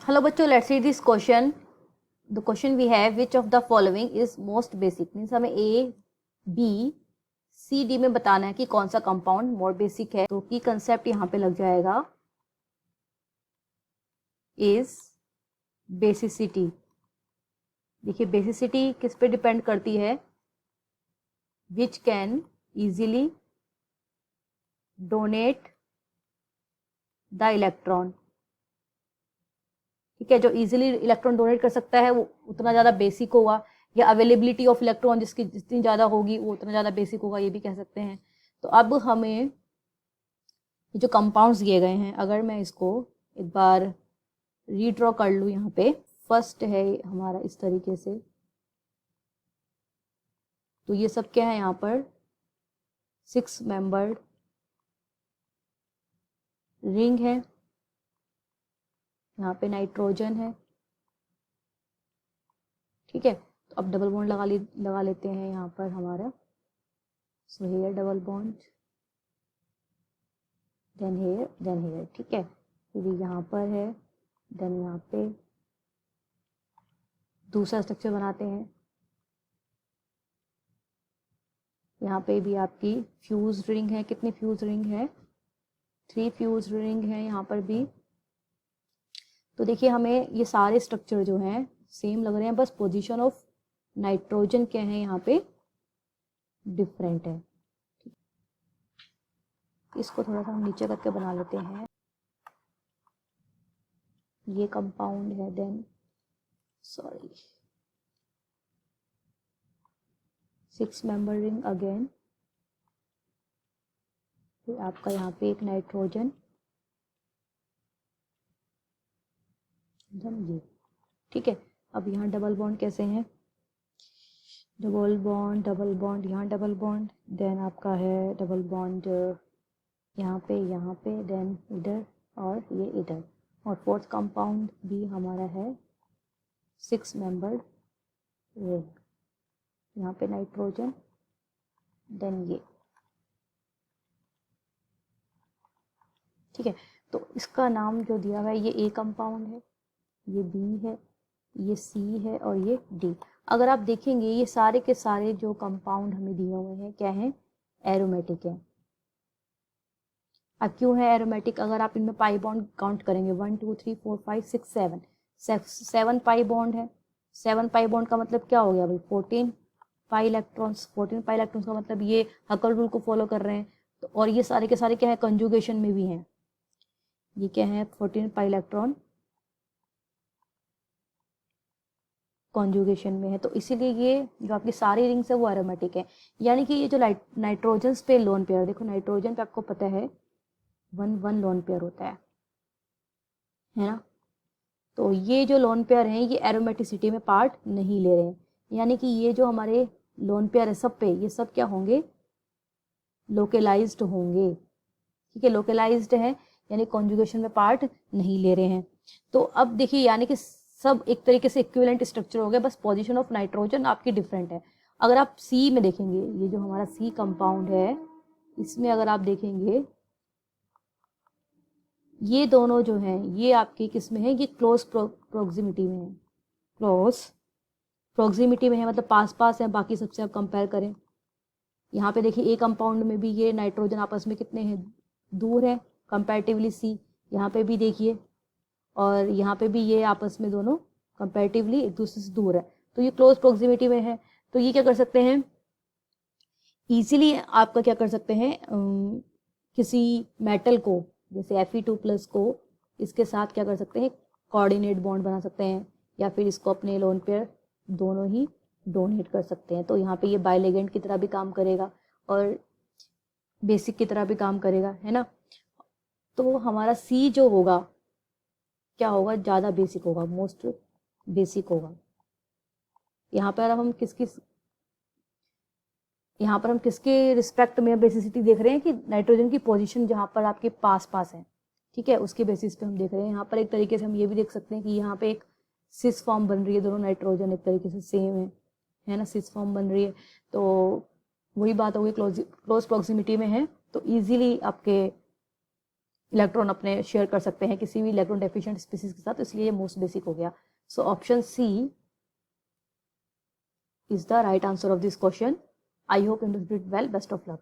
Hello बच्चों, let's see this question. The question we have, which of the following is most basic? Means हमें A, B, C, D में बताना है कि कौन सा कंपाउंड मोर बेसिक है. तो की कंसेप्ट यहाँ पे लग जाएगा इज बेसिसिटी. देखिए बेसिसिटी किस पे डिपेंड करती है? Which can easily donate the electron. ठीक है, जो इजीली इलेक्ट्रॉन डोनेट कर सकता है वो उतना ज़्यादा बेसिक होगा, या अवेलेबिलिटी ऑफ इलेक्ट्रॉन जिसकी जितनी ज़्यादा होगी वो उतना ज़्यादा बेसिक होगा, ये भी कह सकते हैं. तो अब हमें जो कंपाउंड्स दिए गए हैं, अगर मैं इसको एक बार रीड्रॉ कर लूँ, यहाँ पे फर्स्ट है हमारा इस तरीके से. तो ये सब क्या है यहाँ पर? 6 मेंबर्ड रिंग है. यहाँ पे नाइट्रोजन है. ठीक है, तो अब डबल बॉन्ड लगा लेते हैं यहाँ पर हमारा. So here double bond, then here. ठीक है, फिर यहाँ पर है, देन यहाँ पे दूसरा स्ट्रक्चर बनाते हैं. यहाँ पे भी आपकी फ्यूज रिंग है. कितनी फ्यूज रिंग है? 3 फ्यूज रिंग है यहाँ पर भी. तो देखिए हमें ये सारे स्ट्रक्चर जो हैं सेम लग रहे हैं, बस पोजीशन ऑफ नाइट्रोजन क्या है यहाँ पे डिफरेंट है. इसको थोड़ा सा हम नीचे करके बना लेते हैं. ये कंपाउंड है, देन 6 मेंबर रिंग अगेन. फिर आपका यहाँ पे एक नाइट्रोजन, देन ये. ठीक है, अब यहाँ डबल बॉन्ड कैसे हैं? डबल बॉन्ड, यहाँ डबल बॉन्ड, देन आपका है डबल बॉन्ड यहाँ पे, देन इधर और ये इधर. और फोर्थ कंपाउंड भी हमारा है 6 मेंबर्ड रिंग. यहाँ पे नाइट्रोजन, देन ये. ठीक है, तो इसका नाम जो दिया हुआ है, ये ए कंपाउंड है, ये बी है, ये सी है और ये डी. अगर आप देखेंगे ये सारे के सारे जो कंपाउंड हमें दिए हुए हैं क्या हैं? एरोमेटिक है. अब क्यों है एरोमेटिक? अगर आप इनमें पाई बॉन्ड काउंट करेंगे 1 2 3 4 5 6 7 पाई बॉन्ड है. 7 पाई बॉन्ड का मतलब क्या हो गया भाई? 14 पाई इलेक्ट्रॉन्स. 14 पाई इलेक्ट्रॉन्स का मतलब ये हकल रूल को फॉलो कर रहे हैं. तो और ये सारे के सारे क्या है? कंजुगेशन में भी हैं. ये क्या है? 14 पाई इलेक्ट्रॉन कॉन्जुगेशन में है. तो इसीलिए ये जो आपकी सारी रिंग्स है वो एरोमेटिक है. यानी कि ये जो नाइट्रोजन पे लोन पेयर, देखो नाइट्रोजन पे आपको पता है 1 लोन पेयर होता है ना. तो ये जो लोन पेयर हैं ये एरोमेटिसिटी में पार्ट नहीं ले रहे हैं. यानी कि ये जो हमारे लोन पेयर है सब पे, ये सब क्या होंगे? लोकलाइज्ड होंगे. ठीक है, लोकलाइज्ड है यानी कॉन्जुगेशन में पार्ट नहीं ले रहे हैं. तो अब देखिए यानी कि सब एक तरीके से इक्विवेलेंट स्ट्रक्चर हो गए, बस पोजीशन ऑफ नाइट्रोजन आपकी डिफरेंट है. अगर आप सी में देखेंगे, ये जो हमारा सी कंपाउंड है, इसमें अगर आप देखेंगे ये दोनों जो हैं ये आपके किस में है? ये क्लोज प्रोक्सिमिटी में है. क्लोज प्रोक्सिमिटी में है मतलब पास पास है. बाकी सबसे आप कंपेयर करें, यहाँ पे देखिए ए कंपाउंड में भी ये नाइट्रोजन आपस में कितने हैं? दूर है कंपैरेटिवली सी. यहाँ पे भी देखिए, और यहाँ पे भी ये आपस में दोनों कंपैरेटिवली एक दूसरे से दूर है. तो ये क्लोज प्रोक्सिमिटी में है. तो ये क्या कर सकते हैं? इजीली आपका क्या कर सकते हैं? किसी मेटल को जैसे Fe2+ को इसके साथ क्या कर सकते हैं? कोऑर्डिनेट बॉन्ड बना सकते हैं, या फिर इसको अपने लोन पेयर दोनों ही डोनेट कर सकते हैं. तो यहाँ पे ये बाइलेगेंट की तरह भी काम करेगा और बेसिक की तरह भी काम करेगा, है ना. तो हमारा सी जो होगा क्या होगा? ज़्यादा बेसिक होगा, मोस्ट बेसिक होगा. यहाँ पर हम किसके रिस्पेक्ट में बेसिसिटी देख रहे हैं कि नाइट्रोजन की पोजीशन जहाँ पर आपके पास पास है. ठीक है, उसके बेसिस पे हम देख रहे हैं. यहाँ पर एक तरीके से हम ये भी देख सकते हैं कि यहाँ पे एक सिस फॉर्म बन रही है. दोनों नाइट्रोजन एक तरीके से सेम है ना, सिस फॉर्म बन रही है. तो वही बात हो गई, क्लोज प्रॉक्सिमिटी में है तो इजीली आपके इलेक्ट्रॉन अपने शेयर कर सकते हैं किसी भी इलेक्ट्रॉन डेफिशिएंट स्पीसीज के साथ, इसलिए ये मोस्ट बेसिक हो गया. So option C is the right answer of this question. I hope you understood well. Best of luck.